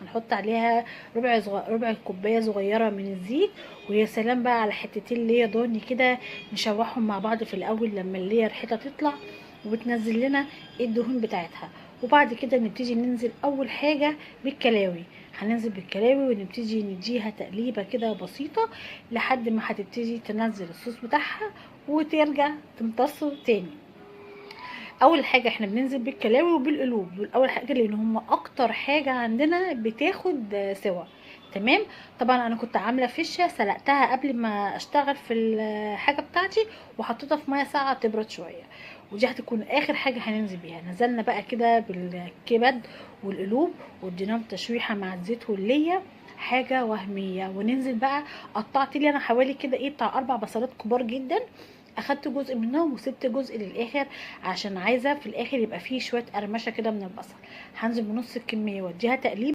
هنحط عليها ربع كوبايه صغيره من الزيت. ويا سلام بقى على حتتين ليا ضاني كده، نشوحهم مع بعض في الاول لما اللي ريحتها تطلع وبتنزل لنا الدهون بتاعتها. وبعد كده نبتدي ننزل اول حاجه بالكلاوي. هننزل بالكلاوي ونبتدي نديها تقليبه كده بسيطه لحد ما هتبتدي تنزل الصوص بتاعها وترجع تمتصه تاني. اول حاجه احنا بننزل بالكلاوي وبالقلوب دول اول حاجه، لان هم اكتر حاجه عندنا بتاخد سوا. تمام. طبعا انا كنت عامله فشه سلقتها قبل ما اشتغل في الحاجه بتاعتي، وحطيتها في ميه ساقعه تبرد شويه. ودي هتكون اخر حاجه هننزل بيها. نزلنا بقى كده بالكبد والقلوب واديناهم تشويحه مع الزيت والليه، حاجه وهميه. وننزل بقى، قطعت لي انا حوالي كده بتاع 4 بصلات كبار جدا، اخدت جزء منهم وسبت جزء للاخر عشان عايزه في الاخر يبقى فيه شويه قرمشه كده من البصل. هنزل بنص الكميه واديها تقليب.